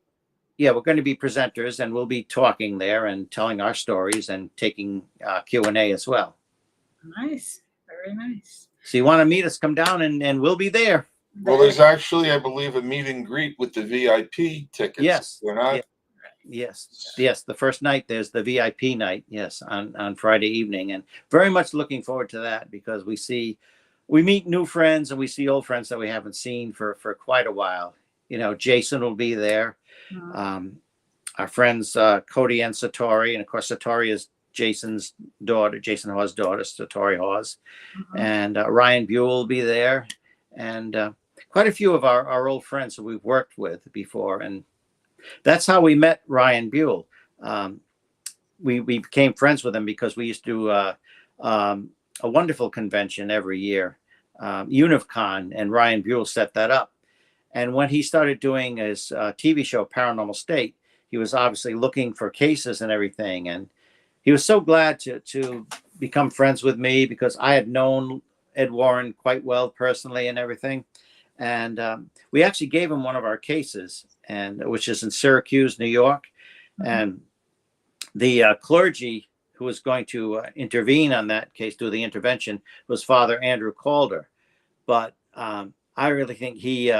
yeah, we're going to be presenters, and we'll be talking there and telling our stories and taking Q&A as well. Nice. Very nice. So you want to meet us, come down, and we'll be there. Well, there's actually, I believe, a meet and greet with the VIP tickets. Yes. They're not. Yeah. Yes. The first night, there's the VIP night. Yes, on Friday evening, and very much looking forward to that because we meet new friends and we see old friends that we haven't seen for quite a while. You know, Jason will be there. Our friends Cody and Satori, and of course Satori is Jason's daughter, Jason Hawes' daughter, Satori Hawes, and Ryan Buell will be there, and quite a few of our old friends that we've worked with before, and that's how we met Ryan Buell. We became friends with him because we used to do a wonderful convention every year, UnivCon, and Ryan Buell set that up. And when he started doing his TV show, Paranormal State, he was obviously looking for cases and everything. And he was so glad to become friends with me because I had known Ed Warren quite well personally and everything. And we actually gave him one of our cases, which is in Syracuse, New York. And the clergy who was going to intervene on that case, do the intervention, was Father Andrew Calder. But I really think he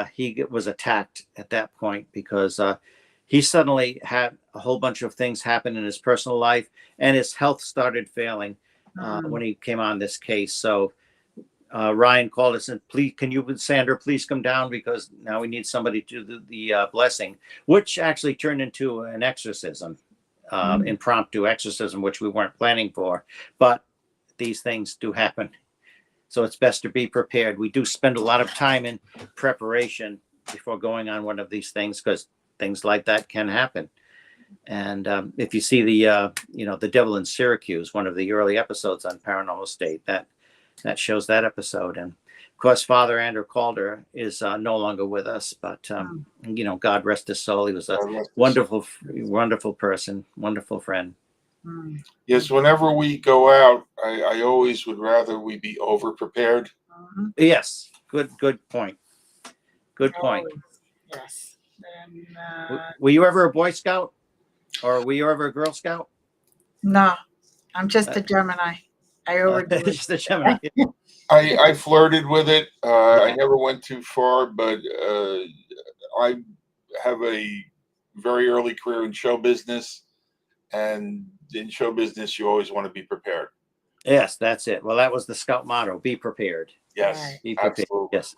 was attacked at that point because he suddenly had a whole bunch of things happen in his personal life, and his health started failing when he came on this case. So Ryan called us and, please, can you, Sandra, please come down because now we need somebody to do the blessing, which actually turned into an exorcism, impromptu exorcism, which we weren't planning for, but these things do happen. So it's best to be prepared. We do spend a lot of time in preparation before going on one of these things because things like that can happen. And if you see the Devil in Syracuse, one of the early episodes on Paranormal State, that shows that episode. And of course, Father Andrew Calder is no longer with us, but God rest his soul. He was a wonderful person, wonderful friend. Yes, whenever we go out, I always would rather we be over prepared. Yes, good point. Good point. Yes. And, were you ever a Boy Scout, or were you ever a Girl Scout? No, I'm just a Gemini. I overdo it. Just a Gemini. I flirted with it. I never went too far, but I have a very early career in show business, and in show business, you always want to be prepared. Yes, that's it. Well, that was the Scout motto: be prepared. Yes, be prepared. Absolutely. Yes.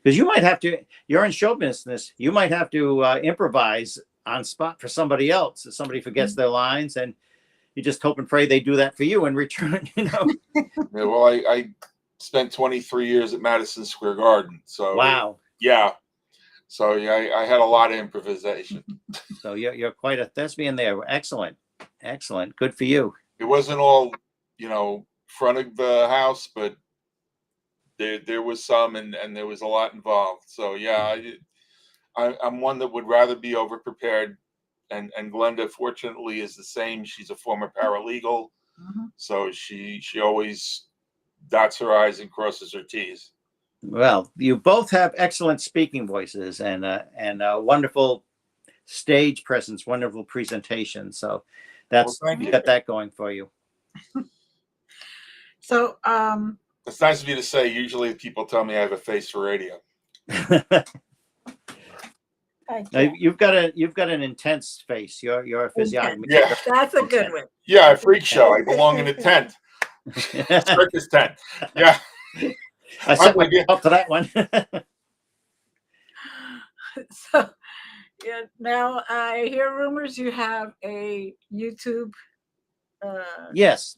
Because you might have to. You're in show business. You might have to improvise on spot for somebody else. If somebody forgets their lines, and you just hope and pray they do that for you in return. Yeah, well, I spent 23 years at Madison Square Garden. So wow. Yeah. So yeah, I had a lot of improvisation. So you're quite a thespian there. Excellent. Good for you. It wasn't all, front of the house, but there was some, and there was a lot involved. So yeah, I'm one that would rather be over prepared. And Glenda, fortunately, is the same. She's a former paralegal, so she always dots her I's and crosses her T's. Well, you both have excellent speaking voices and a wonderful stage presence, wonderful presentation. So you got that going for you. So it's nice of you to say. Usually people tell me I have a face for radio. You've got an intense face. Your physiognomy. Yeah, that's a good one. Yeah, a freak show. I belong in a tent. Circus tent. Yeah. I set myself up to that one. So yeah, now I hear rumors you have a YouTube. Yes,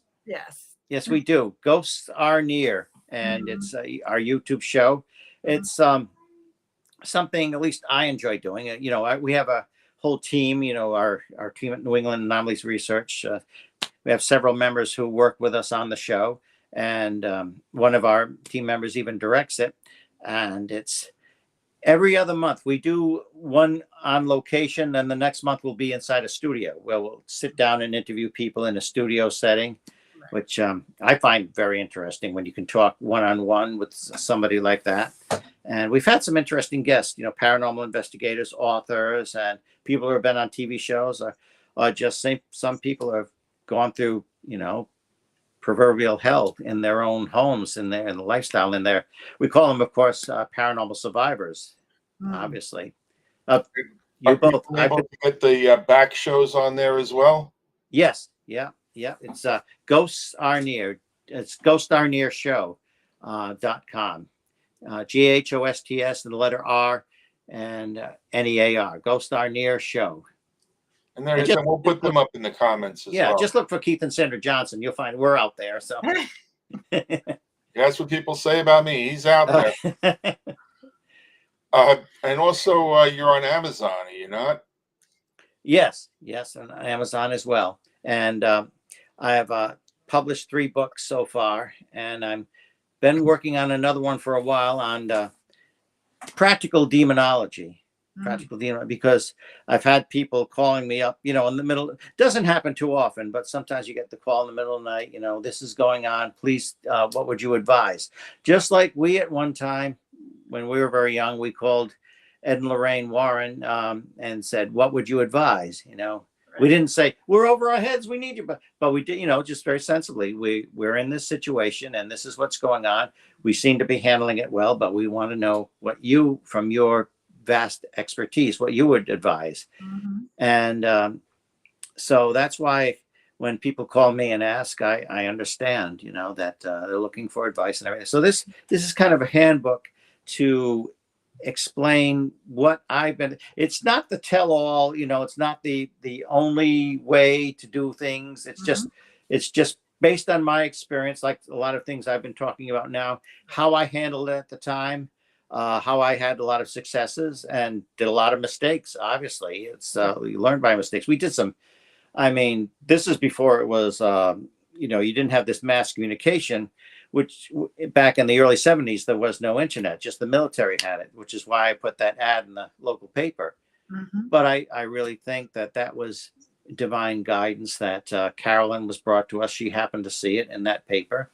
we do. Ghosts Are Near, and it's our YouTube show. It's something at least I enjoy doing. We have a whole team. Our team at New England Anomalies Research. We have several members who work with us on the show, and one of our team members even directs it. And it's every other month. We do one on location, and the next month we'll be inside a studio where we'll sit down and interview people in a studio setting, which I find very interesting when you can talk one-on-one with somebody like that. And we've had some interesting guests, paranormal investigators, authors, and people who have been on TV shows, or just some people have gone through, proverbial hell in their own homes, in the lifestyle in there. We call them, of course, paranormal survivors, obviously. You both able to get the back shows on there as well? Yes. Yeah. It's Ghosts Are Near. It's ghostarnearshow.com. GHOSTS and the letter R and NEAR. Ghosts Are Near Show. And we'll put them up in the comments as well. Yeah, just look for Keith and Sandra Johnson. You'll find we're out there. So that's what people say about me. He's out there. And also, you're on Amazon, are you not? Yes, on Amazon as well. And I have published 3 books so far, and I've been working on another one for a while on practical demonology. Because I've had people calling me up, in the middle. It doesn't happen too often, but sometimes you get the call in the middle of the night, this is going on. Please, what would you advise? Just like we at one time, when we were very young, we called Ed and Lorraine Warren and said, what would you advise? We didn't say, we're over our heads, we need you. But we did, just very sensibly, we're in this situation and this is what's going on. We seem to be handling it well, but we want to know what you, from your vast expertise, what you would advise. And so that's why when people call me and ask, I understand, that they're looking for advice and everything. So this is kind of a handbook to explain what I've been. It's not the tell-all, it's not the only way to do things. It's just based on my experience, like a lot of things I've been talking about now, how I handled it at the time. How I had a lot of successes and did a lot of mistakes. Obviously, it's you learn by mistakes. We did some. This is before it was. You didn't have this mass communication, which back in the early 70s there was no internet. Just the military had it, which is why I put that ad in the local paper. But I really think that was divine guidance. That Carolyn was brought to us. She happened to see it in that paper,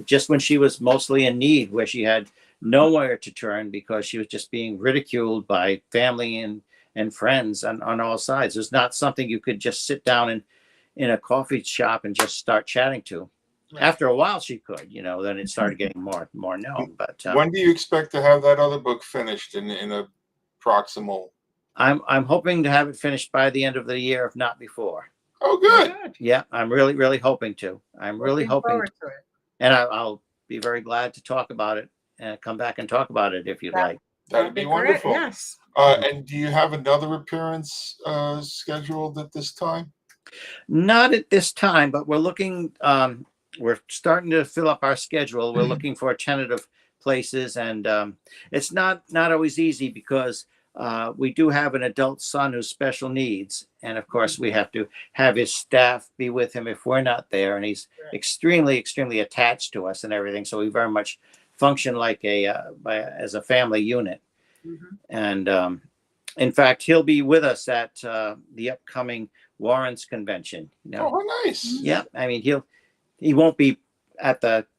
just when she was mostly in need, where she had nowhere to turn because she was just being ridiculed by family and friends on all sides. There's not something you could just sit down in a coffee shop and just start chatting to. After a while she could, then it started getting more known. But when do you expect to have that other book finished in a proximal? I'm hoping to have it finished by the end of the year, if not before. Oh, good. Yeah, I'm really, really hoping to. I'm really hoping to it. And I'll be very glad to talk about it and come back and talk about it if you'd like. That'd be wonderful. Yes. And do you have another appearance scheduled at this time? Not at this time, but we're looking. We're starting to fill up our schedule. We're looking for tentative places, and it's not always easy because we do have an adult son who's special needs, and of course we have to have his staff be with him if we're not there, and he's extremely attached to us and everything. So we very much function like as a family unit. And in fact, he'll be with us at the upcoming Warren's convention. Oh, nice. Yeah, he won't be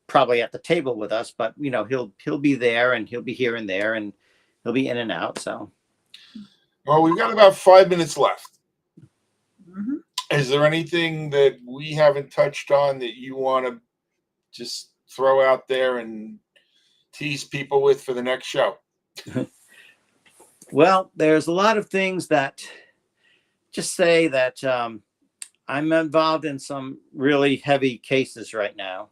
probably at the table with us, but he'll be there, and he'll be here and there, and he'll be in and out. So, well, we've got about 5 minutes left. Is there anything that we haven't touched on that you want to just throw out there and tease people with for the next show? Well, there's a lot of things that just say that I'm involved in some really heavy cases right now,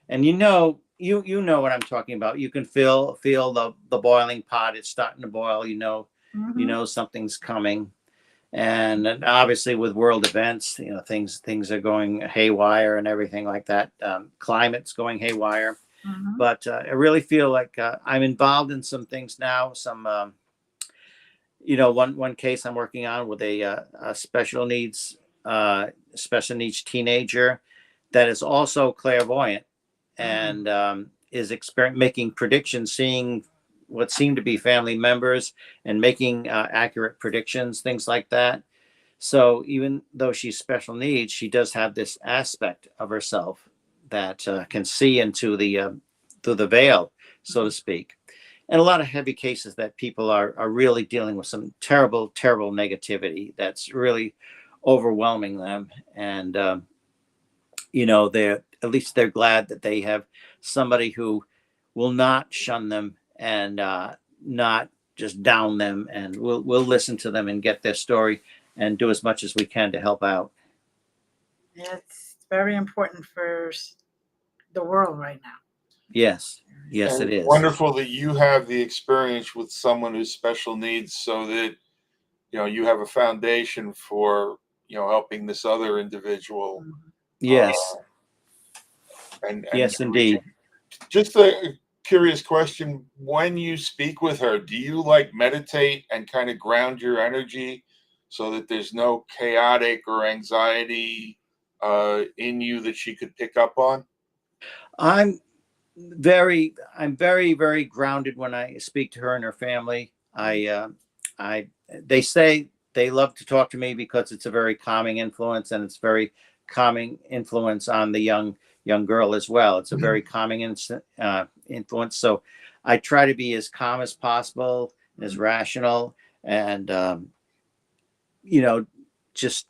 and you know what I'm talking about. You can feel the boiling pot. It's starting to boil. You know something's coming, and obviously with world events, things are going haywire and everything like that. Climate's going haywire, but I really feel like I'm involved in some things now. Some one case I'm working on with a special needs teenager that is also clairvoyant and is making predictions, seeing what seem to be family members and making accurate predictions, things like that. So even though she's special needs, she does have this aspect of herself that can see into the through the veil, so to speak. And a lot of heavy cases that people are really dealing with some terrible, terrible negativity that's really overwhelming them. And they're glad that they have somebody who will not shun them and not just down them, and we'll listen to them and get their story and do as much as we can to help out. It's very important for the world right now. Yes, and it is wonderful that you have the experience with someone who's special needs, so that you have a foundation for helping this other individual. Yes, And yes, indeed. just a curious question: when you speak with her, do you like meditate and kind of ground your energy so that there's no chaotic or anxiety in you that she could pick up on? I'm very, very grounded when I speak to her and her family. They say they love to talk to me because it's a very calming influence, and it's very calming influence on the young girl as well. It's a very calming influence. So I try to be as calm as possible, as rational, and just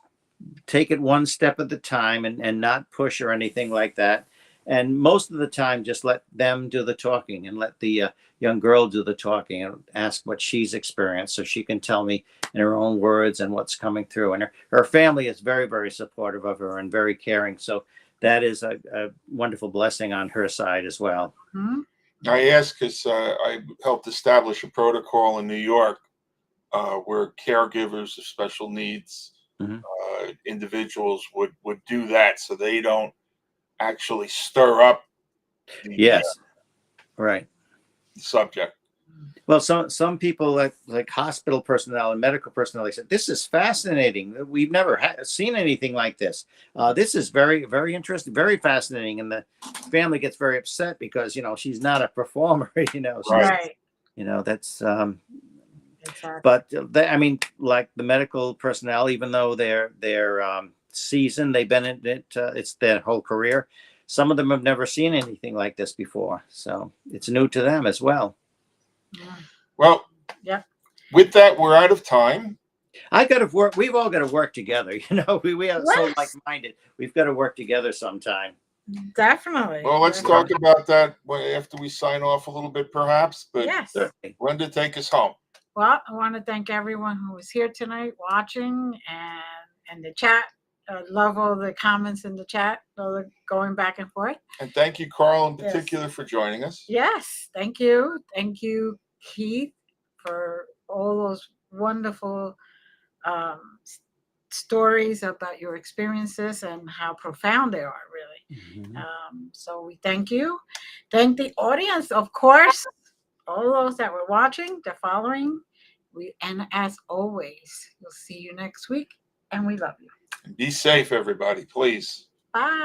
take it one step at a time, and not push or anything like that. And most of the time, just let them do the talking and let the young girl do the talking and ask what she's experienced so she can tell me in her own words and what's coming through. And her family is very, very supportive of her and very caring. So that is a wonderful blessing on her side as well. Mm-hmm. I ask because I helped establish a protocol in New York where caregivers of special needs individuals would do that, so they don't actually stir up the Yes, right. subject. Well, some people like hospital personnel and medical personnel, they said, this is fascinating. We've never seen anything like this. This is very, very interesting, very fascinating. And the family gets very upset because, she's not a performer, Right. That's, Exactly. but like the medical personnel, even though they're seasoned, they've been in it, it's their whole career. Some of them have never seen anything like this before. So it's new to them as well. Well, yeah. With that, we're out of time. I got to work. We've all got to work together. We are so Yes. like-minded. We've got to work together sometime. Definitely. Well, let's talk about that after we sign off a little bit, perhaps. But yes. Glenda, take us home. Well, I want to thank everyone who was here tonight watching and the chat. I love all the comments in the chat, all the going back and forth. And thank you, Carl, in particular, for joining us. Yes, thank you. Thank you, Keith, for all those wonderful stories about your experiences and how profound they are, really. So we thank you. Thank the audience, of course, all those that were watching, they're following. And as always, we'll see you next week, and we love you. Be safe, everybody, please. Bye.